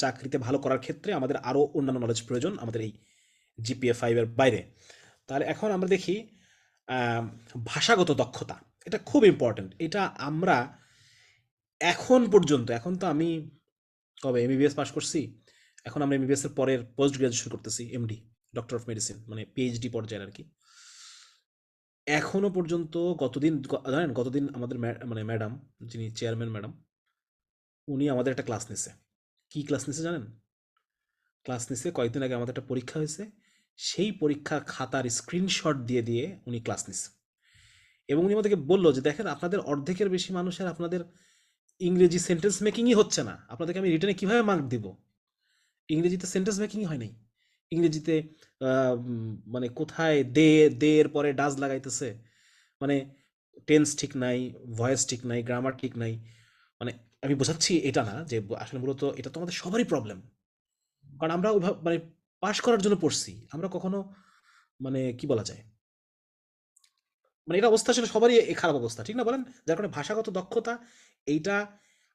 চাকরিতে ভালো করার ক্ষেত্রে আমাদের আরও অন্যান্য নলেজ প্রয়োজন আমাদের এই GPA 5 এর বাইরে। তাহলে এখন আমরা দেখি আম, ভাষাগত দক্ষতা, এটা খুব ইম্পর্ট্যান্ট। এটা আমরা এখন পর্যন্ত, এখন তো আমি কবে MBBS পাস করছি, এখন আমরা MBBS এর পরের পোস্ট গ্রাজুয়েশন করতেছি, MD, ডক্টর অফ মেডিসিন, মানে PhD পর্যায়ের আর কি। এখনো পর্যন্ত জানেন গতদিন আমাদের মানে ম্যাডাম, যিনি চেয়ারম্যান ম্যাডাম, উনি আমাদের একটা ক্লাস নিছে। কি ক্লাস নিছে জানেন? ক্লাস নিছে কয়েকদিন আগে আমাদের একটা পরীক্ষা হয়েছে, সেই পরীক্ষার খাতার স্ক্রিনশট দিয়ে দিয়ে উনি ক্লাস নিছে। এবং উনি আমাদেরকে বললো যে দেখেন, আপনাদের অর্ধেকের বেশি মানুষের আপনাদের ইংরেজি সেন্টেন্স মেকিংই হচ্ছে না, আপনাদেরকে আমি রিটার্নে কিভাবে মার্ক দিব? ইংরেজিতে সেন্টেন্স মেকিংই হয় নাই। ইংরেজিতে মানে কোথায় দে এর পরে ডাজ লাগাইতেছে, মানে টেন্স ঠিক নাই, ভয়েস ঠিক নাই, গ্রামার ঠিক নাই। মানে আমি বোঝাচ্ছি এটা না যে আসলে মূলত এটা তো আমাদের সবারই প্রবলেম। কারণ আমরা ওইভাবে মানে পাশ করার জন্য পড়ছি, আমরা কখনো মানে কি বলা যায়, মানে এটা অবস্থা আসলে সবারই এই খারাপ অবস্থা, ঠিক না বলেন? যার কারণে ভাষাগত দক্ষতা এইটা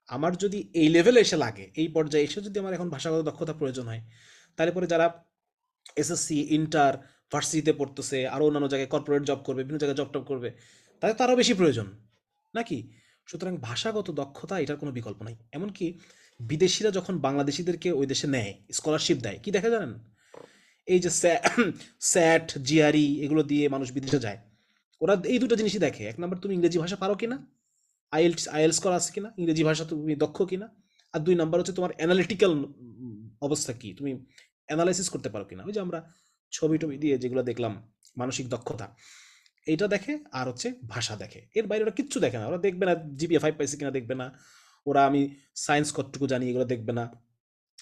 আমার যদি এই লেভেলে এসে লাগে, এই পর্যায়ে এসে যদি আমার এখন ভাষাগত দক্ষতা প্রয়োজন হয়, তাহলে পরে যারা SSC, ইন্টার, ভার্সিটিতে পড়তেছে, আরও অন্যান্য জায়গায় কর্পোরেট জব করবে, বিভিন্ন জায়গায় জব টব করবে, তাদের তো আরও বেশি প্রয়োজন নাকি? সুতরাং ভাষাগত দক্ষতা এটার কোনো বিকল্প নাই। এমনকি বিদেশিরা যখন বাংলাদেশিদেরকে ওই দেশে নেয়, স্কলারশিপ দেয়, কি দেখে জানেন? এই যে স্যাট, GRE এগুলো দিয়ে মানুষ বিদেশে যায়, ওরা এই দুটো জিনিসই দেখে। এক নম্বর, তুমি ইংরেজি ভাষা পারো কিনা, আইএলস করা আছে কিনা, ইংরেজি ভাষা তুমি দক্ষ কিনা। আর দুই নাম্বার হচ্ছে তোমার অ্যানালিটিক্যাল অবস্থা কি, তুমি অ্যানালাইসিস করতে পারো কিনা। ওই যে আমরা ছবি টবি দিয়ে যেগুলো দেখলাম, মানসিক দক্ষতা, এইটা দেখে। আর হচ্ছে ভাষা দেখে, এর বাইরে ওরা কিচ্ছু দেখে না। ওরা দেখবে না GPA 5 পাইছে কিনা, দেখবে না ওরা আমি সায়েন্স কতটুকু জানি, এগুলো দেখবে না।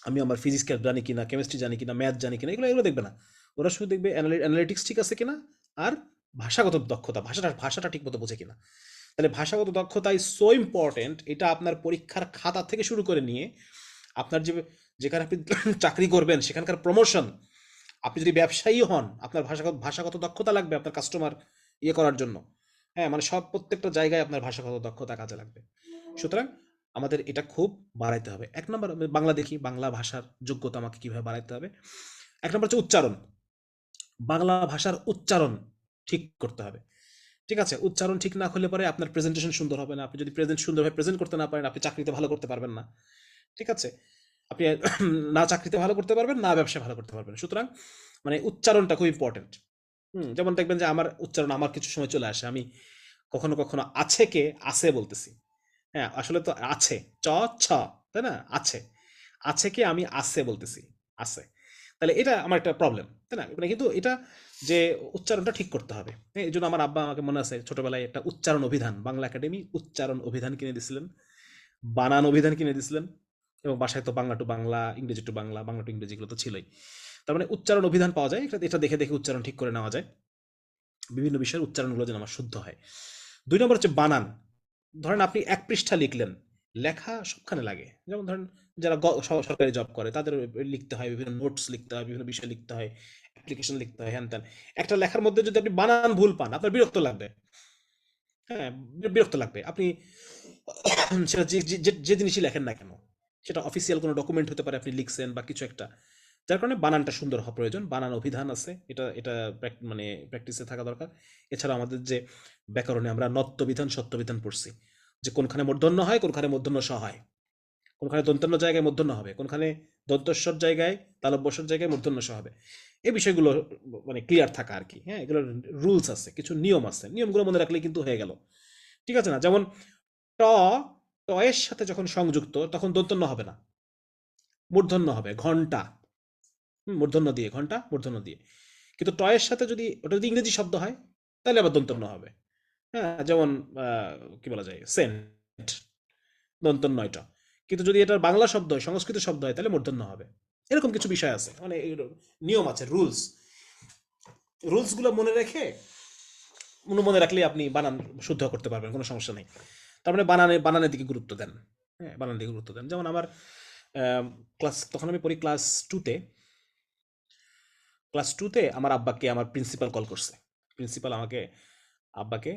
আমি আমার ফিজিক্স জানি কিনা, কেমিস্ট্রি জানি কিনা, ম্যাথ জানি কিনা, এগুলো এগুলো দেখবে না। ওরা শুধু দেখবে অ্যানালিটিক্স ঠিক আছে কিনা, আর ভাষাগত দক্ষতা, ভাষাটা ঠিক মতো বোঝে কিনা। তাহলে ভাষাগত দক্ষতা ইজ সো ইম্পর্টেন্ট। এটা আপনার পরীক্ষার খাতা থেকে শুরু করে নিয়ে আপনার যেখানে আপনি চাকরি করবেন সেখানকার প্রমোশন, আপনি যদি ব্যবসায়ী হন, আপনার ভাষাগত দক্ষতা লাগবে আপনার কাস্টমার ইয়ে করার জন্য। হ্যাঁ, মানে সব প্রত্যেকটা জায়গায় আপনার ভাষাগত দক্ষতা কাজে লাগবে। সুতরাং আমাদের এটা খুব বাড়াইতে হবে। এক নম্বর, বাংলা দেখি, বাংলা ভাষার যোগ্যতা আমাকে কিভাবে বাড়াইতে হবে। এক নম্বর হচ্ছে উচ্চারণ। বাংলা ভাষার উচ্চারণ ঠিক করতে হবে। ঠিক আছে? উচ্চারণ ঠিক না হলে পরে আপনার প্রেজেন্টেশন সুন্দর হবে না। আপনি যদি সুন্দরভাবে প্রেজেন্ট করতে না পারেন, আপনি চাকরিতে ভালো করতে পারবেন না। ঠিক আছে? আপনি না চাকরিতে ভালো করতে পারবেন, না ব্যবসায় ভালো করতে পারবেন। সুতরাং মানে উচ্চারণটা খুব ইম্পর্টেন্ট। যেমন দেখবেন যে আমার উচ্চারণ আমার কিছু সময় চলে আসে। আমি কখনো, কখনো আছে কে আছে বলতেছি। হ্যাঁ, আসলে তো আছে, চ, ছ, তাই না? আছে। আছে কে আমি আছে বলতেছি। আছে। তাহলে এটা আমার একটা প্রবলেম, তাই না? মানে কিন্তু এটা যে উচ্চারণটা ঠিক করতে হবে। হ্যাঁ, এই জন্য আমার আব্বা আমাকে মনে আছে ছোটবেলায় একটা উচ্চারণ অভিধান, বাংলা একাডেমি উচ্চারণ অভিধান কিনে দিছিলেন, বানান অভিধান কিনে দিছিলেন। এবং বাসায় তো বাংলা টু বাংলা, ইংরেজি টু বাংলা, বাংলা টু ইংরেজি এগুলো তো ছিলই। তার মানে উচ্চারণ অভিধান পাওয়া যায়, এটা দেখে দেখে উচ্চারণ ঠিক করে নেওয়া যায়। বিভিন্ন বিষয়ের উচ্চারণগুলো যেন আমার শুদ্ধ হয়। 2 নম্বর হচ্ছে বানান। ধরেন আপনি 1 পৃষ্ঠা লিখলেন, লেখা সবখানে লাগে। যেমন ধরেন যারা সরকারি জব করে তাদের লিখতে হয়, বিভিন্ন নোটস লিখতে হয়, বিভিন্ন বিষয় লিখতে হয়, অ্যাপ্লিকেশন লিখতে হয়, হ্যান ত্যান। একটা লেখার মধ্যে যদি আপনি বানান ভুল পান, আপনার বিরক্ত লাগবে। হ্যাঁ, বিরক্ত লাগবে। আপনি সেটা যে জিনিসই লেখেন না কেন, সেটা অফিসিয়াল কোনো ডকুমেন্ট হতে পারে, আপনি লিখছেন বা কিছু একটা। যার কারণে বানানটা সুন্দর হওয়া প্রয়োজন। বানান অভিধান আছে, এটা এটা মানে প্র্যাকটিসে থাকা দরকার। এছাড়া আমাদের যে ব্যাকরণে আমরা নত্যবিধান, সত্যবিধান পড়ছি, যে কোনখানে মূর্ধন্য হয়, কোনখানে মূর্ধন্য স হয়, কোনখানে দন্তন্য জায়গায় মূর্ধন্য হবে, কোনখানে দন্তস্বর জায়গায়, তালব্যস্বর জায়গায় মূর্ধন্য স হবে। এই বিষয়গুলো মানে ক্লিয়ার থাকা আর কি। হ্যাঁ, এগুলোর রুলস আছে, কিছু নিয়ম আছে, নিয়মগুলো মনে রাখলেই কিন্তু হয়ে গেল। ঠিক আছে না? যেমন ট, ট এর সাথে যখন সংযুক্ত তখন দন্তন্য হবে না, মূর্ধন্য হবে। ঘন্টা, মূর্ধন্য দিয়ে, ঘন্টা মূর্ধন্য দিয়ে। কিন্তু ট এর সাথে যদি ওটা যদি ইংরেজি শব্দ হয়, তাহলে আবার দন্তন্য হবে। হ্যাঁ, যেমন কি বলা যায়, সেন্ট, দন্তন্য ট। কিন্তু যদি এটা বাংলা শব্দ হয়, সংস্কৃত শব্দ হয়, তাহলে মূর্ধন্য হবে। এরকম কিছু বিষয় আছে, মানে নিয়ম আছে, রুলস। রুলস গুলো মনে রেখে, মনে রাখলে আপনি বানান শুদ্ধ করতে পারবেন, কোনো সমস্যা নেই। তার মানে বানানের দিকে গুরুত্ব দেন। হ্যাঁ, বানানের দিকে গুরুত্ব দেন। যেমন আমার তখন আমি পড়ি ক্লাস 2-তে। ক্লাস 2-তে আমার আব্বাকে আমার প্রিন্সিপাল কল করছে। প্রিন্সিপাল আব্বাকে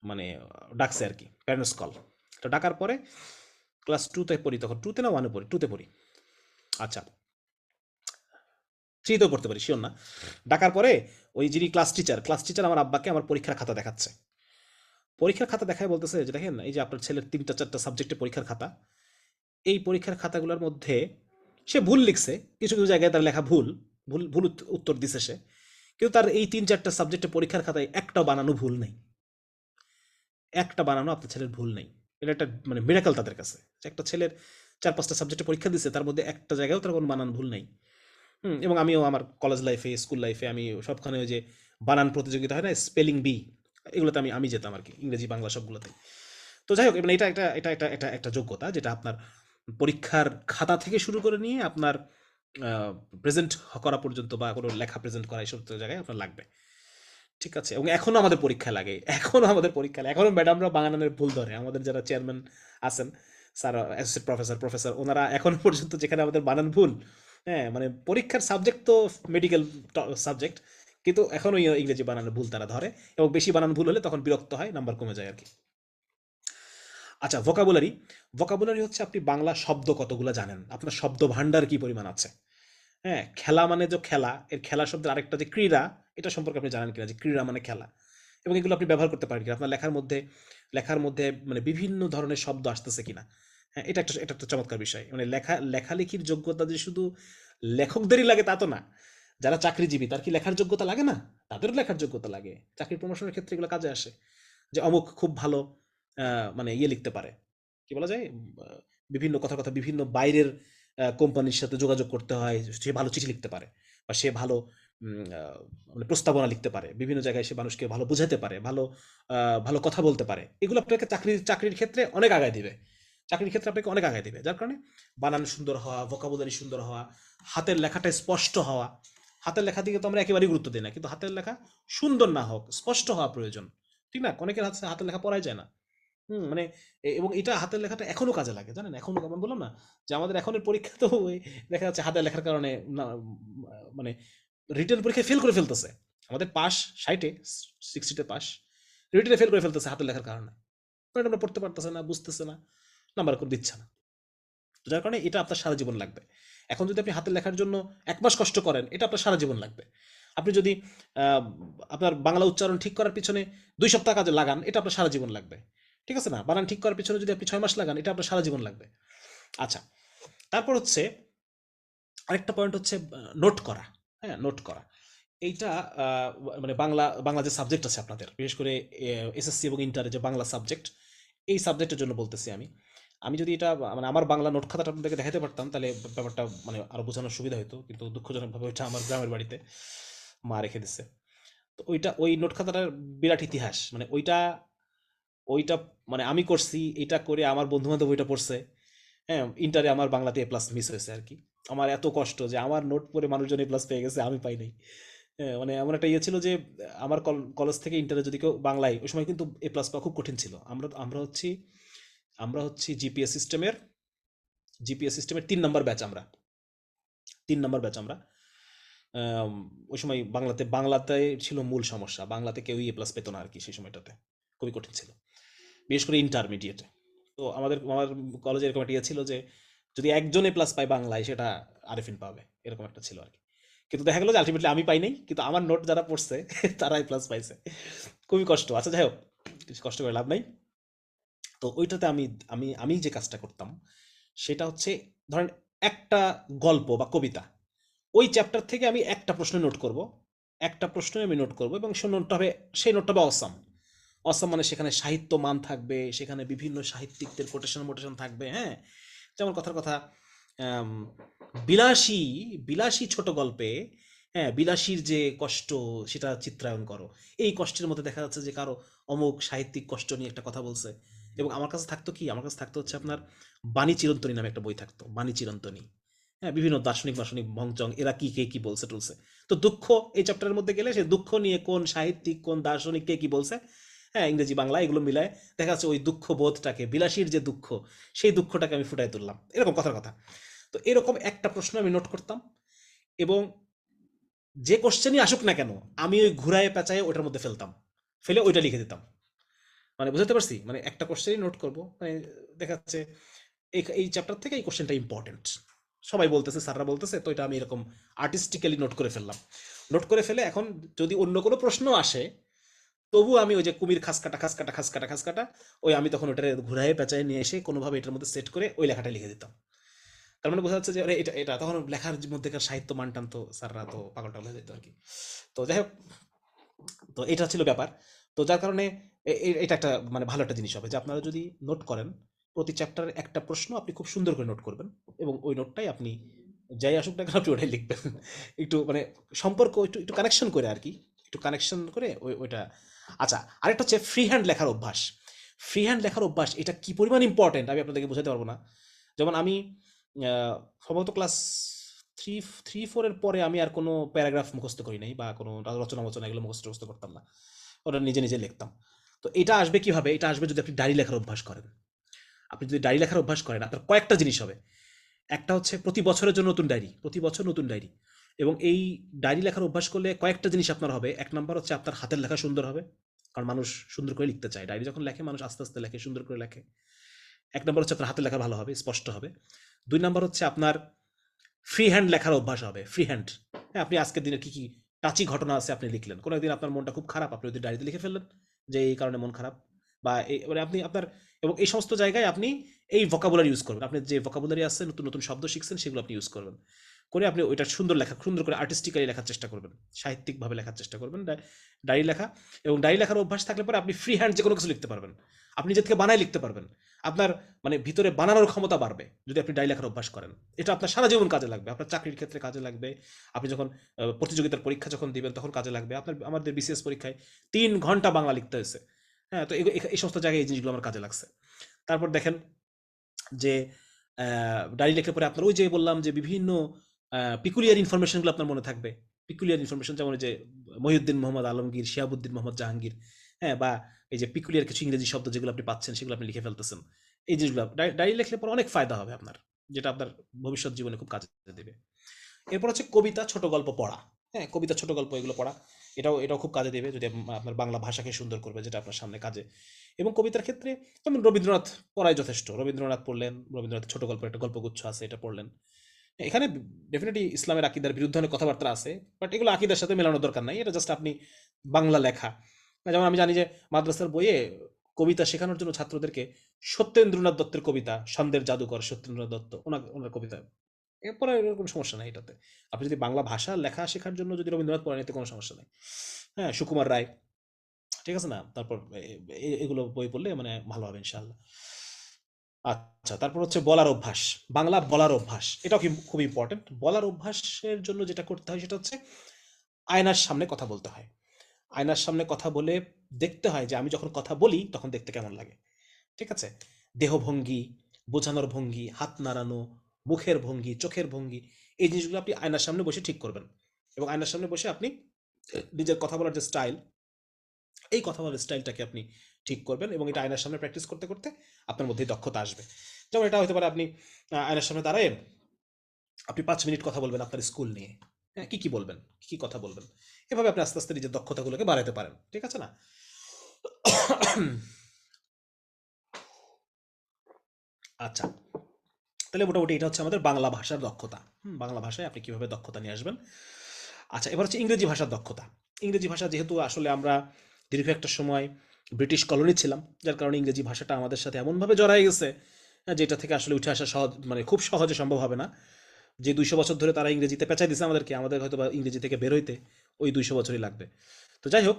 মানে ডাকছে আর কি, প্যারেন্টস কল। তো ডাকার পরে ক্লাস টুতে পড়ি, তখন টুতে না ওয়ানে পড়ি, টুতে পড়ি। আচ্ছা, থ্রিতেও পড়তে পারি, শিওর না। ডাকার পরে ওই যিনি ক্লাস টিচার আমার আব্বাকে আমার পরীক্ষার খাতা দেখাচ্ছে। পরীক্ষার খাতা দেখায় বলতেছে যে দেখেন, এই যে আপনার ছেলের 3-4টা সাবজেক্টে পরীক্ষার খাতা, এই পরীক্ষার খাতাগুলোর মধ্যে সে ভুল লিখছে, কিছু কিছু জায়গায় তার লেখা ভুল, ভুল ভুল উত্তর দিছে সে, কিন্তু তার এই 3-4টা সাবজেক্টে পরীক্ষার খাতায় একটা বানানো ভুল নেই, একটা বানানো আপনার ছেলের ভুল নেই। এটা একটা মানে মিরাকল তাদের কাছে, যে একটা ছেলের 4-5টা সাবজেক্টে পরীক্ষা দিচ্ছে, তার মধ্যে একটা জায়গায়ও তার কোনো বানান ভুল নেই। এবং আমিও আমার কলেজ লাইফে, স্কুল লাইফে আমি সবখানে ওই যে বানান প্রতিযোগিতা হয় না, স্পেলিং বি, এগুলোতে আমি আমি যেতাম আর কি, ইংরেজি বাংলা সবগুলোতে। তো যাই হোক, মানে এটা একটা যোগ্যতা যেটা আপনার পরীক্ষার খাতা থেকে শুরু করে নিয়ে আপনার প্রেজেন্ট করা পর্যন্ত, বা কোনো লেখা প্রেজেন্ট করা, এইসব জায়গায় আপনার লাগবে। ঠিক আছে, এবং এখনো আমাদের পরীক্ষায় লাগে, এখনো ম্যাডামরা বানানের ভুল ধরে, আমাদের যারা চেয়ারম্যান আছেন, স্যার, অ্যাসোসিয়েট প্রফেসর, ওনারা এখনো পর্যন্ত যেখানে আমাদের বানান ভুল, হ্যাঁ, মানে পরীক্ষার সাবজেক্ট তো মেডিকেল সাবজেক্ট, কিন্তু এখনো ইংরেজি বানানের ভুল তারা ধরে, এবং বেশি বানান ভুল হলে তখন বিরক্ত হয়, নাম্বার কমে যায় আর কি। আচ্ছা, ভোকাবুলারি হচ্ছে আপনি বাংলা শব্দ কতগুলো জানেন, আপনার শব্দ ভান্ডার কি পরিমাণ আছে। হ্যাঁ, খেলা মানে যে খেলা, এর খেলা শব্দের আরেকটা যে ক্রীড়া, এটা সম্পর্কে আপনি জানেন কিনা, যে ক্রীড়া মানে খেলা, এবং এগুলো আপনি ব্যবহার করতে পারেন কিনা, আপনার লেখার মধ্যে মানে বিভিন্ন ধরনের শব্দ আসতেছে কিনা। হ্যাঁ, এটা একটা চমৎকার বিষয়, মানে লেখালেখির যোগ্যতা যে শুধু লেখকদেরই লাগে তা তো না। যারা চাকরিজীবী, তার কি লেখার যোগ্যতা লাগে না? তাদেরও লেখার যোগ্যতা লাগে, চাকরির প্রমোশনের ক্ষেত্রে এগুলো কাজে আসে। যে অমুক খুব ভালো মানে লিখতে পারে, কি বলা যায়, বিভিন্ন বিভিন্ন বাইরের কোম্পানির সাথে যোগাযোগ করতে হয়, সে ভালো চিঠি লিখতে পারে, বা সে ভালো মানে প্রস্তাবনা লিখতে পারে, বিভিন্ন জায়গায় সে মানুষকে ভালো বোঝাতে পারে, ভালো কথা বলতে পারে, এগুলো আপনাকে চাকরির ক্ষেত্রে অনেক আগায় দিবে, যার কারণে বানান সুন্দর হওয়া, ভোকাবুলারি সুন্দর হওয়া, হাতের লেখাটা স্পষ্ট হওয়া। হাতের লেখার দিকে তো আমরা একেবারেই গুরুত্ব দিই না, কিন্তু হাতের লেখা সুন্দর না হোক, স্পষ্ট হওয়া প্রয়োজন। ঠিক না? অনেকের হাতের লেখা পড়াই যায় না। মানে এবং এটা হাতের লেখাটা এখনো কাজে লাগে, জানেন? এখনো আমি বললাম না যে আমাদের এখনের পরীক্ষা তো ওই দেখা যাচ্ছে হাতের লেখার কারণে না, মানে রিটেন পরীক্ষায় ফেল করে ফেলতেছে। আমাদের পাস 60-এ, 60-তে পাস, রিটেনে ফেল করে ফেলতেছে হাতের লেখার কারণে। কারণ আমরা পড়তে পারতেছে না, বুঝতেছে না, নাম্বার করে দিচ্ছে না। তো যার কারণে এটা আপনার সারা জীবন লাগবে। এখন যদি আপনি হাতের লেখার জন্য ১ মাস কষ্ট করেন, এটা আপনার সারা জীবন লাগবে। আপনি যদি আ আপনার বাংলা উচ্চারণ ঠিক করার পিছনে ২ সপ্তাহ কাজে লাগান, এটা আপনার সারা জীবন লাগবে। ঠিক আছে না? বানান ঠিক করার পিছনে যদি আপনি ৬ মাস লাগান, এটা আপনার সারা জীবন লাগবে। আচ্ছা, তারপর হচ্ছে আরেকটা পয়েন্ট হচ্ছে নোট করা। হ্যাঁ? নোট করা। এইটা আ মানে বাংলা যে সাবজেক্ট আছে আপনাদের, বিশেষ করে এসএসসি এবং ইন্টারে যে বাংলা সাবজেক্ট, এই সাবজেক্টের জন্য বলতেছি আমি। আমি যদি এটা মানে আমার বাংলা নোট খাতাটা আপনাদেরকে দেখাতে পারতাম, তাহলে ব্যাপারটা মানে আরো বোঝানোর সুবিধা হইতো। কিন্তু দুঃখজনকভাবে ওইটা আমার গ্রামের বাড়িতে মা রেখে দিছে। তো ওই নোট খাতাটার বিরাট ইতিহাস। মানে ওইটা মানে আমি করছি, এটা করে আমার বন্ধু-বান্ধব ওইটা পড়ছে। হ্যাঁ? ইন্টারে আমার বাংলাতে এ প্লাস মিস হয়েছে আরকি। আমার এত কষ্ট যে আমার নোট পড়ে মানুষজন এ প্লাস পেয়ে গেছে, আমি পাই নাই। হ্যাঁ, মানে এমন একটা ইয়ে ছিল যে আমার কলেজ থেকে ইন্টারে যদি কেউ বাংলায়, ওই সময় কিন্তু এ প্লাস পাওয়া খুব কঠিন ছিল। আমরা হচ্ছি জিপিএস সিস্টেমের ৩ নাম্বার ব্যাচ আমরা। ৩ নাম্বার ব্যাচ আমরা। আম ওই সময় বাংলাতে ছিল মূল সমস্যা। বাংলাতে কেউই এ প্লাস পেত না আরকি সেই সময়টাতে। খুবই কঠিন ছিল। বিশেষ করে ইন্টারমিডিয়েটে। তো আমার কলেজে এরকম একটা ইয়ে ছিল যে যদি একজন এ প্লাস পায় বাংলায়, সেটা আরেফিন পাবে। এরকম একটা ছিল আরকি। কিন্তু দেখা গেল যে আল্টিমেটলি আমি পাই নাই। কিন্তু আমার নোট যারা পড়ছে তারা এ প্লাস পাইছে। খুবই কষ্ট। আচ্ছা, যাই হোক, কিছু কষ্ট করে লাভ নাই। তো ওইটাতে আমি আমি আমি যে কাজটা করতাম সেটা হচ্ছে, ধরেন একটা গল্প বা কবিতা, ওই চ্যাপ্টার থেকে আমি একটা প্রশ্ন নোট করব। একটা প্রশ্নই আমি নোট করব, এবং সেই নোটটা হবে অসাম। অসাম মানে সেখানে সাহিত্য মান থাকবে, সেখানে বিভিন্ন সাহিত্যিকদের কোটেশন-মোটেশন থাকবে, হ্যাঁ? যেমন কথার কথা, আম বিলাসী, বিলাসী ছোট গল্পে, হ্যাঁ, বিলাসীর যে কষ্ট সেটা চিত্রায়ন করো। এই কষ্টের মধ্যে দেখা যাচ্ছে যে কারো অমুক সাহিত্যিক কষ্ট নিয়ে একটা কথা বলছে। এবং আমার কাছে থাকতো কি? আমার কাছে থাকতো হচ্ছে আপনার বাণী চিরন্তনী নামে একটা বই থাকতো। বাণী চিরন্তনী। হ্যাঁ, বিভিন্ন দার্শনিক ভংচং এরা কে কি বলছে টলছে। তো দুঃখ, এই চ্যাপ্টারের মধ্যে গেলে সে দুঃখ নিয়ে কোন সাহিত্যিক, কোন দার্শনিক কে কি বলছে, হ্যাঁ, ইংরেজি বাংলা এগুলো মিলায় দেখা যাচ্ছে ওই দুঃখ বোধটাকে, বিলাসীর যে দুঃখ, সেই দুঃখটাকে আমি ফুটায় তুললাম। এরকম কথার কথা। তো এরকম একটা প্রশ্ন আমি নোট করতাম, এবং যে কোশ্চেনই আসুক না কেন, আমি ওই ঘুরায় পেঁচায় ওটার মধ্যে ফেলতাম। ফেলে ওইটা লিখে দিতাম। মানে বুঝাতে পারছি? মানে একটা কোশ্চেনই নোট করব। মানে দেখা যাচ্ছে এই চ্যাপ্টার থেকে এই কোশ্চেনটা ইম্পর্টেন্ট, সবাই বলতেছে, স্যাররা বলতেছে, তো এটা আমি এরকম আর্টিস্টিক্যালি নোট করে ফেললাম। নোট করে ফেলে এখন যদি অন্য কোনো প্রশ্ন আসে, তবু আমি ওই যে কুমির খাস কাটা খাস কাটা খাস কাটা খাস কাটা, ওই আমি তখন ওটা ঘুরাই পেঁচায় নিয়ে এসে কোনোভাবে এটার মধ্যে সেট করে ওই লেখাটা লিখে দিতাম। তার মানে বোঝা যাচ্ছে যে আরে এটা এটা তখন লেখার মধ্যেকার সাহিত্য মান টানতো, স্যাররা তো পাগল টাগল হয়ে যেত আর কি। তো যাই হোক, তো এটা ছিল ব্যাপার। তো যার কারণে এটা একটা মানে ভালো একটা জিনিস হবে যে আপনারা যদি নোট করেন, প্রতি চ্যাপ্টারের একটা প্রশ্ন আপনি খুব সুন্দর করে নোট করবেন, এবং ওই নোটটাই আপনি যাই আসুক না কেন আপনি ওটাই লিখবেন। একটু মানে সম্পর্ক একটু একটু কানেকশন করে আর কি, একটু কানেকশন করে ওইটা। আচ্ছা, আরেকটা হচ্ছে ফ্রি হ্যান্ড লেখার অভ্যাস। ফ্রি হ্যান্ড লেখার অভ্যাস এটা কি পরিমাণ ইম্পর্টেন্ট আমি আপনাদেরকে বোঝাতে পারবো না। যেমন আমি সম্ভবত ক্লাস থ্রি থ্রি ফোরের পরে আমি আর কোনো প্যারাগ্রাফ মুখস্থ করি নাই, বা কোনো রচনা মচনা এগুলো মুখস্থ টুখস্থ করতাম না, ওটা নিজে নিজে লিখতাম। তো এটা আসবে কিভাবে? এটা আসবে যদি আপনি ডায়েরি লেখার অভ্যাস করেন। আপনি যদি ডায়েরি লেখার অভ্যাস করেন, আপনার কয়েকটা জিনিস হবে। একটা হচ্ছে প্রতি বছরের জন্য নতুন ডায়েরি, প্রতি বছর নতুন ডায়েরি। এবং এই ডায়েরি লেখার অভ্যাস করলে কয়েকটা জিনিস আপনার হবে। এক নাম্বার হচ্ছে আপনার হাতের লেখা সুন্দর হবে, কারণ মানুষ সুন্দর করে লিখতে চায়। ডায়েরি যখন লেখে মানুষ আস্তে আস্তে লেখে, সুন্দর করে লেখে। এক নম্বর হচ্ছে আপনার হাতের লেখা ভালো হবে, স্পষ্ট হবে। দুই নম্বর হচ্ছে আপনার ফ্রি হ্যান্ড লেখার অভ্যাস হবে, ফ্রি হ্যান্ড। হ্যাঁ, আপনি আজকের দিনে কি কি টাচি ঘটনা আছে আপনি লিখলেন, কোনো একদিন আপনার মনটা খুব খারাপ, আপনি ওই ডায়েরিতে লিখে ফেললেন যে এই কারণে মন খারাপ, বা এই মানে আপনি আপনার, এবং এই সমস্ত জায়গায় আপনি এই ভোকাবুলারি ইউজ করবেন। আপনি যে ভোকাবুলারি আছে, নতুন নতুন শব্দ শিখছেন, সেগুলো আপনি ইউজ করবেন, করে আপনি ওইটা সুন্দর লেখা, সুন্দর করে আর্টিস্টিক্যালি লেখার চেষ্টা করবেন, সাহিত্যিকভাবে লেখার চেষ্টা করবেন ডায়েরি লেখা। এবং ডায়েরি লেখার অভ্যাস থাকলে পরে আপনি ফ্রি হ্যান্ড যে কোনো কিছু লিখতে পারবেন, আপনি নিজে থেকে বানায় লিখতে পারবেন। আপনার মানে ভিতরে বানানোর ক্ষমতা বাড়বে যদি আপনি ডায়েরি লেখার অভ্যাস করেন। এটা আপনার সারা জীবন কাজে লাগবে, আপনার চাকরির ক্ষেত্রে কাজে লাগবে, আপনি যখন প্রতিযোগিতার পরীক্ষা যখন দিবেন তখন কাজে লাগবে। আপনার আমাদের বিসিএস পরীক্ষায় 3 ঘন্টা বাংলা লিখতে হয়েছে। হ্যাঁ, তো এই সমস্ত জায়গায় এই জিনিসগুলো আমার কাজে লাগছে। তারপর দেখেন যে ডায়েরি লেখলে পরে আপনার ওই যে বললাম যে বিভিন্ন পিকুলিয়ার ইনফরমেশনগুলো আপনার মনে থাকবে। পিকুলিয়ার ইনফরমেশন যেমন যে মহিউদ্দিন মোহাম্মদ আলমগীর, শিহাবুদ্দিন মোহাম্মদ জাহাঙ্গীর, হ্যাঁ, বা এই যে পিকুলিয়ার কিছু ইংরেজি শব্দ যেগুলো আপনি পাচ্ছেন সেগুলো আপনি লিখে ফেলতেছেন। এই জিনিসগুলো ডায়েরি লিখলে পরে অনেক ফায়দা হবে আপনার, যেটা আপনার ভবিষ্যৎ জীবনে খুব কাজে দেবে। এরপর হচ্ছে কবিতা, ছোট গল্প পড়া। হ্যাঁ, কবিতা, ছোট গল্প এগুলো পড়া, এটাও খুব কাজে দেবে, যদি আপনার বাংলা ভাষাকে সুন্দর করবে, যেটা আপনার সামনে কাজে। এবং কবিতার ক্ষেত্রে যেমন রবীন্দ্রনাথ পড়াই যথেষ্ট। রবীন্দ্রনাথ পড়লেন, রবীন্দ্রনাথের ছোট গল্পের একটা গল্পগুচ্ছ আছে, এটা পড়লেন। এখানে ডেফিনেটলি ইসলামের আকিদার বিরুদ্ধে অনেক কথাবার্তা আছে, বাট এগুলো আকিদার সাথে মেলানোর দরকার নাই, এটা জাস্ট আপনি বাংলা লেখা। যেমন আমি জানি যে মাদ্রাসার বইয়ে কবিতা শেখানোর জন্য ছাত্রদেরকে সত্যেন্দ্রনাথ দত্তের কবিতা, সন্ধ্যের জাদুকর সত্যেন্দ্রনাথ দত্ত, ওনার কবিতা, এরপরে এর কোনো সমস্যা নাই এটাতে। আপনি যদি বাংলা ভাষা লেখা শেখার জন্য যদি রবীন্দ্রনাথ পড়েন, এতে কোনো সমস্যা নেই। হ্যাঁ, সুকুমার রায়, ঠিক আছে না? তারপর এগুলো বই পড়লে মানে ভালো হবে ইনশাআল্লাহ। আচ্ছা, তারপর হচ্ছে বলার অভ্যাস। বাংলা বলার অভ্যাস, এটাও কি খুব ইম্পর্টেন্ট। বলার অভ্যাসের জন্য যেটা করতে হয় সেটা হচ্ছে আয়নার সামনে কথা বলতে হয়। আয়নার সামনে কথা বলে দেখতে হয় যে আমি যখন কথা বলি তখন দেখতে কেমন লাগে। ঠিক আছে? দেহভঙ্গি, বোঝানোর ভঙ্গি, হাত নাড়ানো, মুখের ভঙ্গি, চোখের ভঙ্গি, এই জিনিসগুলো আপনি আয়নার সামনে বসে ঠিক করবেন। এবং আয়নার সামনে বসে আপনি নিজের কথা বলার যে স্টাইল, এই কথা বলার স্টাইলটাকে আপনি ঠিক করবেন, এবং এটা আয়নার সামনে প্র্যাকটিস করতে করতে আপনার মধ্যে দক্ষতা আসবে। যেমন এটা হতে পারে আপনি আয়নার সামনে দাঁড়ায় আপনি 5 মিনিট কথা বলবেন আপনার স্কুল নিয়ে। হ্যাঁ, কি কি বলবেন, কি কি কথা বলবেন, এভাবে আপনি আস্তে আস্তে নিজের দক্ষতাগুলোকে বাড়াতে পারেন। ঠিক আছে না? আচ্ছা, তাহলে মোটামুটি এটা হচ্ছে আমাদের বাংলা ভাষার দক্ষতা। বাংলা ভাষায় আপনি কিভাবে দক্ষতা নিয়ে আসবেন। আচ্ছা, এবার হচ্ছে ইংরেজি ভাষার দক্ষতা। ইংরেজি ভাষা যেহেতু আসলে আমরা দীর্ঘ একটা সময় ব্রিটিশ কলোনি ছিলাম, যার কারণে ইংরেজি ভাষাটা আমাদের সাথে এমনভাবে জড়ায় গেছে, যেটা থেকে আসলে উঠে আসা সহজ, মানে খুব সহজে সম্ভব হবে না। যে 200 বছর ধরে তারা ইংরেজিতে পেঁচাই দিছে আমাদেরকে, আমাদের হয়তো বা ইংরেজি থেকে বের হইতে ওই 200 বছরই লাগবে। তো যাই হোক,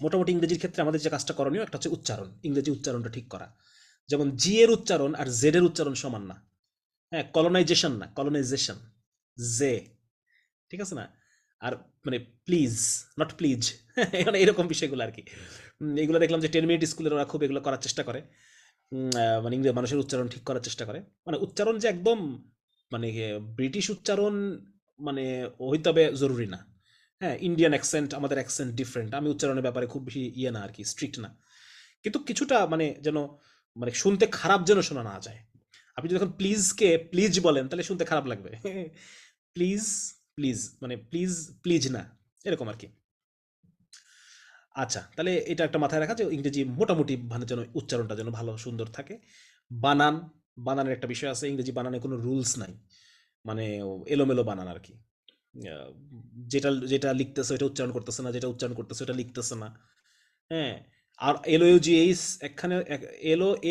মোটামুটি ইংরেজির ক্ষেত্রে আমাদের যে কাজটা করণীয়, একটা হচ্ছে উচ্চারণ, ইংরেজি উচ্চারণটা ঠিক করা। যেমন জি এর উচ্চারণ আর জেড এর উচ্চারণ সমান না। হ্যাঁ, কলোনাইজেশন না, কলোনাইজেশন, জে, ঠিক আছে না? আর মানে প্লিজ, নট প্লিজ, মানে এরকম বিষয়গুলো আর কি। এগুলো দেখলাম যে 10 মিনিট স্কুলের ওরা খুব এগুলো করার চেষ্টা করে। মানে ইংরেজি মানুষের উচ্চারণ ঠিক করার চেষ্টা করে, মানে উচ্চারণ যে একদম মানে ব্রিটিশ উচ্চারণ মানে হইতে হবে জরুরি না। হ্যাঁ, ইন্ডিয়ান অ্যাকসেন্ট, আমাদের অ্যাকসেন্ট ডিফারেন্ট, আমি উচ্চারণের ব্যাপারে খুব বেশি ইয়ে না আর কি, স্ট্রিক্ট না। কিন্তু কিছুটা মানে যেন মানে শুনতে খারাপ যেন শোনা না যায়। আপনি যখন প্লিজকে প্লিজ বলেন তাহলে শুনতে খারাপ লাগবে। প্লিজ, প্লিজ মানে প্লিজ, প্লিজ না, এরকম আর কি। আচ্ছা, তাহলে এটা একটা মাথায় রাখা যে ইংরেজি মোটামুটি মানে যেন উচ্চারণটা যেন ভালো সুন্দর থাকে। বানান, বানানের একটা বিষয় আছে, ইংরেজি বানানে কোনো রুলস নাই, মানে এলোমেলো বানান আর কি। আহ, যেটা যেটা লিখতেছে ওটা উচ্চারণ করতেছে না, যেটা উচ্চারণ করতেছে ওটা লিখতেছে না। হ্যাঁ, আর এল ও ইউ জি এইচ একখানে,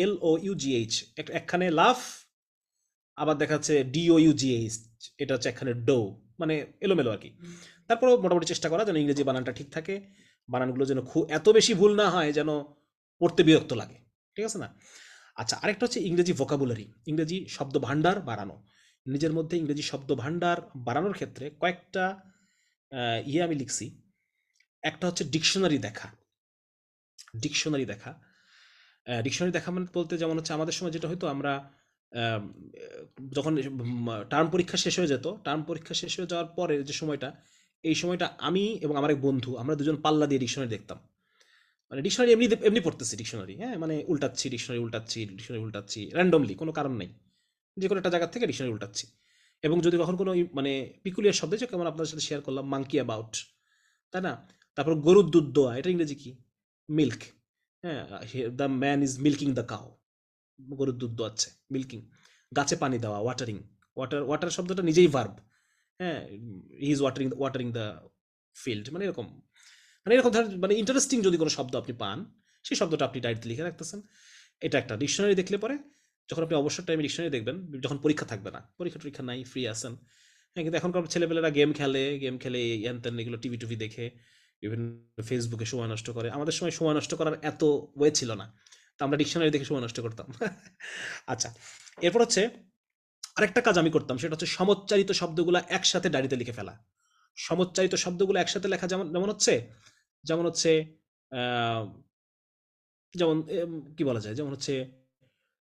এল ও ইউ জি এইচ একখানে লাফ, আবার দেখা যাচ্ছে D O you G H, এটা হচ্ছে একখানে ডো, মানে এলোমেলো আর কি। তারপরেও মোটামুটি চেষ্টা করা যেন ইংরেজি বানানটা ঠিক থাকে, বানানগুলো যেন খুব এত বেশি ভুল না হয় যেন পড়তে বিরক্ত লাগে, ঠিক আছে না? আচ্ছা, আরেকটা হচ্ছে ইংরেজি ভোকাবুলারি, ইংরেজি শব্দ ভাণ্ডার বাড়ানো। নিজের মধ্যে ইংরেজি শব্দ ভাণ্ডার বাড়ানোর ক্ষেত্রে কয়েকটা আমি লিখছি। একটা হচ্ছে ডিকশনারি দেখা। ডিকশনারি দেখা, ডিকশনারি দেখা মানে বলতে যেমন হচ্ছে আমাদের সময় যেটা হতো, আমরা আম, যখন টার্ম পরীক্ষা শেষ হয়ে যেত, টার্ম পরীক্ষা শেষ হয়ে যাওয়ার পরে যে সময়টা, এই সময়টা আমি এবং আমার এক বন্ধু আমরা দুজন পাল্লা দিয়ে ডিকশনারি দেখতাম। মানে ডিকশনারি এমনি এমনি পড়তেছি ডিকশনারি, হ্যাঁ, মানে উল্টাচ্ছি ডিকশনারি, উল্টাচ্ছি ডিকশনারি, উল্টাচ্ছি র্যান্ডমলি, কোনো কারণ নেই, যে কোনো একটা জায়গা থেকে ডিকশনারি উল্টাচ্ছি। এবং যদি কখন কোনো মানে পিকুলিয়ার শব্দ, যে কেমন আপনাদের সাথে শেয়ার করলাম মাঙ্কি অ্যাবাউট, তাই না? তারপর গরুর দুধ দোয়া, এটা ইংরেজি কি? মিল্ক। হ্যাঁ, the man is milking the cow, গরুর দুধ দোয়াচ্ছে, মিল্কিং। গাছে পানি দেওয়া, ওয়াটারিং। ওয়াটার শব্দটা নিজেই ভার্ব। হ্যাঁ, he is watering watering the field, মানে এরকম, মানে এরকম ধরনের মানে ইন্টারেস্টিং যদি কোনো শব্দ আপনি পান, সেই শব্দটা আপনি ডায়েরিতে লিখে রাখতেছেন। এটা একটা ডিকশনারি দেখলে পরে, যখন আপনি অবসর টাইমে ডিকশনারি দেখবেন, যখন পরীক্ষা থাকবে না, পরীক্ষা টরীক্ষা নাই, ফ্রি আছেন। হ্যাঁ, কিন্তু এখনকার ছেলেপেলেরা গেম খেলে হ্যান ত্যান, এগুলো টিভি টুভি দেখে, বিভিন্ন ফেসবুকে সময় নষ্ট করে। আমাদের সময় সময় নষ্ট করার এত ওয়ে ছিল না, তো আমরা ডিকশনারি দেখে সময় নষ্ট করতাম। আচ্ছা, এরপর হচ্ছে আরেকটা কাজ আমি করতাম, সেটা হচ্ছে সমচ্চারিত শব্দগুলো একসাথে ডায়েরিতে লিখে ফেলা। সমচ্চারিত শব্দগুলো একসাথে লেখা, যেমন যেমন হচ্ছে, যেমন হচ্ছে আহ, যেমন কি বলা যায়, যেমন হচ্ছে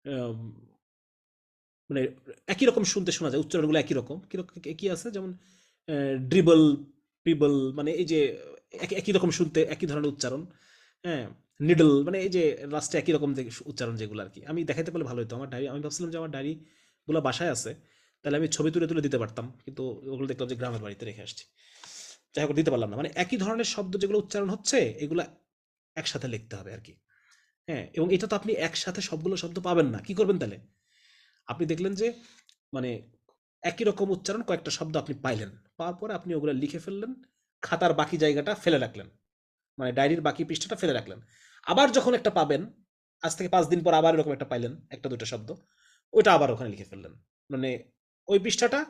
আম, মানে একই রকম শুনতে শোনা যায়, উচ্চারণগুলো একই রকম, কি আছে যেমন ড্রিবল, পিবল, মানে এই যে একই রকম শুনতে, একই ধরনের উচ্চারণ। হ্যাঁ, নিডল, মানে এই যে লাস্টে একই রকম উচ্চারণ, যেগুলো আর কি আমি দেখাইতে পারলে ভালো হতো। আমার ডায়েরি, আমি ভাবছিলাম যে আমার ডায়েরিগুলো বাসায় আছে, তাহলে আমি ছবি তুলে তুলে দিতে পারতাম, কিন্তু ওগুলো দেখলাম যে গ্রামের বাড়িতে রেখে আসছি। যাই হোক, দিতে পারলাম না। মানে একই ধরনের শব্দ যেগুলো উচ্চারণ হচ্ছে, এগুলা একসাথে লিখতে হবে আর কি। হ্যাঁ, এবং এটা তো আপনি একসাথে সবগুলো শব্দ পাবেন না, কি করবেন তাহলে? আপনি দেখলেন যে মানে একই রকম উচ্চারণ কয়েকটা শব্দ আপনি পাইলেন, পাওয়ার পরে আপনি ওগুলো লিখে ফেললেন, খাতার বাকি জায়গাটা ফেলে রাখলেন, মানে ডায়েরির বাকি পৃষ্ঠাটা ফেলে রাখলেন। আবার যখন একটা পাবেন, আজ থেকে 5 দিন পর আবার এরকম একটা পাইলেন, একটা দুটো শব্দ, ওইটা আবার ওখানে লিখে ফেললেন। মানে ওই পৃষ্ঠাটা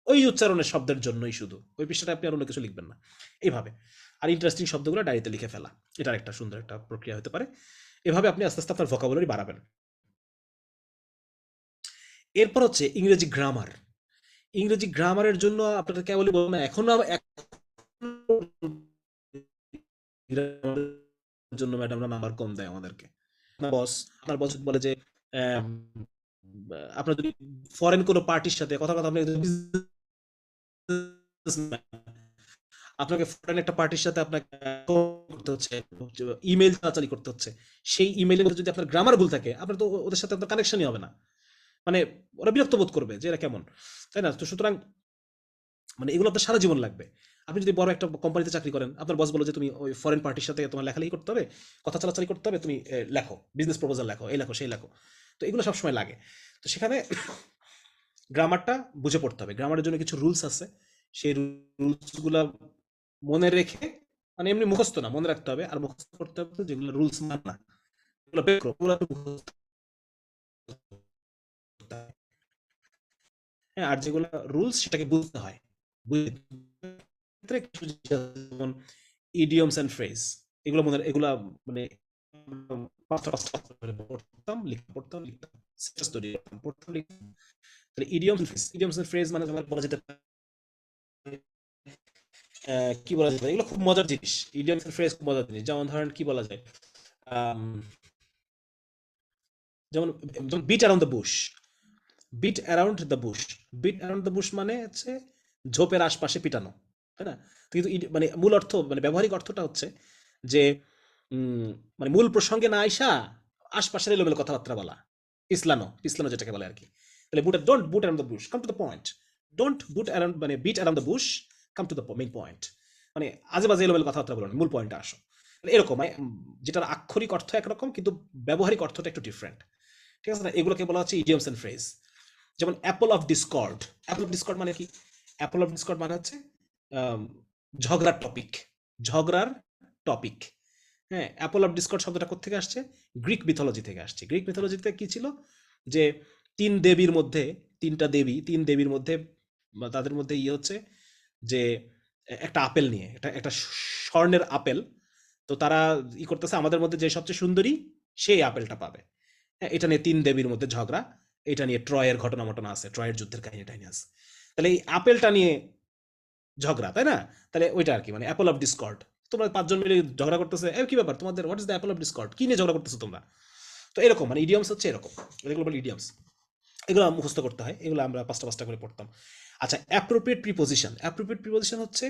ওই উচ্চারণের শব্দের জন্যই, শুধু ওই পৃষ্ঠাটা, আপনি আর অন্য কিছু লিখবেন না, এইভাবে। আর ইন্টারেস্টিং শব্দগুলো ডায়েরিতে লিখে ফেলা, এটার একটা সুন্দর একটা প্রক্রিয়া হতে পারে। এভাবে আপনি আস্তে আস্তে আপনার ভোকাবুলারি বাড়াবেন। এরপর হচ্ছে ইংরেজি গ্রামার। ইংরেজি গ্রামারের জন্য আপনারা কেবলই বলবো না, এখনো গ্রামারের জন্য ম্যাডামরা নাম্বার কম দেয় আমাদেরকে। বস, আপনার বস বলে যে আম, আপনার যদি ফরেন কোনো পার্টির সাথে কথা কথা, আপনি আপনাকে ফরেন একটা পার্টির সাথে আপনাকে করতে হচ্ছে, ইমেল চালাচালি করতে হচ্ছে, সেই ইমেইলের মধ্যে যদি আপনার গ্রামার ভুল থাকে, আপনার তো ওদের সাথে আপনার কানেকশনই হবে না। মানে ওরা বিরক্ত বোধ করবে যে এরা কেমন, তাই না? তো সুতরাং মানে এগুলো আপনার সারা জীবন লাগবে। আপনি যদি বড় একটা কোম্পানিতে চাকরি করেন, আপনার বস বলে যে তুমি ওই ফরেন পার্টির সাথে তোমার লেখালেখি করতে হবে, কথা চালাচালি করতে হবে, তুমি লেখো, বিজনেস প্রপোজাল লেখো, এই লেখো সেই লেখো। তো এগুলো সবসময় লাগে। তো সেখানে গ্রামারটা বুঝে পড়তে হবে। গ্রামারের জন্য কিছু রুলস আছে, সেই রুলসগুলা মনে রেখে, মানে এমনি মুখস্থ না, মনে রাখতে হবে, আর মুখস্থ করতে হবে যেগুলো রুলস না, এগুলো বের করো, ওগুলো একটু মুখস্থ করতে হয়। হ্যাঁ, আর যেগুলো রুলস সেটাকে বুঝতে হয়। ক্ষেত্রে কিছু জিনিস আছে, যেমন ইডিয়মস এন্ড ফ্রেজ, এগুলো মনে, এগুলা মানে পড়তাম, পড়তাম, লিখতাম, সেন্টেন্স তৈরি করতাম, পড়তাম, লিখতাম। তাহলে ইডিয়মস এন্ড ফ্রেজ মানে বলা যেতে পারে, কি বলা যেতে পারে, এগুলো খুব মজার জিনিস। ইডিয়মস এন্ড ফ্রেজ খুব মজার জিনিস। যেমন ধরেন কি বলা যায়, আম, যেমন bit around the Bush. Bit around the Bush, bit around the Bush মানে হচ্ছে ঝোপের আশপাশে পিটানো, তাই না? কিন্তু মানে মূল অর্থ, মানে ব্যবহারিক অর্থটা হচ্ছে যে মানে মূল প্রসঙ্গে না আইসা আশপাশের এলোমেলো কথাবার্তা বলা, পিছলানো, পিছলানো যেটাকে বলে আর কি। তাহলে don't boot around the bush, come to the point. Don't boot around, মানে beat around the bush, come to the main point. মানে আজে বাজে এলোমেলো কথাবার্তা বলো না, মূল পয়েন্টে আসো। এরকম যেটার আক্ষরিক অর্থ একরকম, কিন্তু ব্যবহারিক অর্থটা একটু ডিফারেন্ট। ঠিক আছে না? এগুলোকে বলা হচ্ছে ইডিয়মস এন্ড ফ্রেজ। যেমন Apple of Discord. Apple of Discord মানে কি? অ্যাপল অফ ডিসকর্ড মানে হচ্ছে আম, ঝগড়ার টপিক, ঝগড়ার টপিক। হ্যাঁ, অ্যাপল অফ ডিসকর্ড শব্দটা কোত্থেকে আসছে? গ্রিক মিথোলজি থেকে আসছে। গ্রিক মিথোলজিতে কি ছিল? যে তিন দেবীর মধ্যে, তিনটা দেবী, তিন দেবীর মধ্যে বা তাদের মধ্যে ইয়ে হচ্ছে যে একটা আপেল নিয়ে, একটা একটা স্বর্ণের আপেল। তো তারা করতেছে, আমাদের মধ্যে যে সবচেয়ে সুন্দরী সেই আপেলটা পাবে। হ্যাঁ, এটা নিয়ে তিন দেবীর মধ্যে ঝগড়া। এটা নিয়ে ট্রয়ের ঘটনা মটনা আছে, ট্রয়ের যুদ্ধের কাহিনী টাহিনী আছে। তাহলে এই আপেলটা নিয়ে ঝগড়া, তাই না? তাহলে ওইটা আর কি, মানে অ্যাপল অফ ডিসকর্ড। তোমরা পাঁচজন মিলে ঝগড়া করতেছে, কি ব্যাপার তোমাদের, what is the Apple of Discord, কি নিয়ে ঝগড়া করতেছো তোমরা? তো এরকম মানে ইডিয়মস হচ্ছে এরকম, এগুলো বলে ইডিয়মস। এগুলো মুখস্থ করতে হয়, এগুলো আমরা পাঁচটা পাঁচটা করে পড়তাম। আচ্ছা, অ্যাপ্রোপ্রিয়েট প্রিপোজিশন। অ্যাপ্রোপ্রিয়েট প্রিপোজিশন হচ্ছে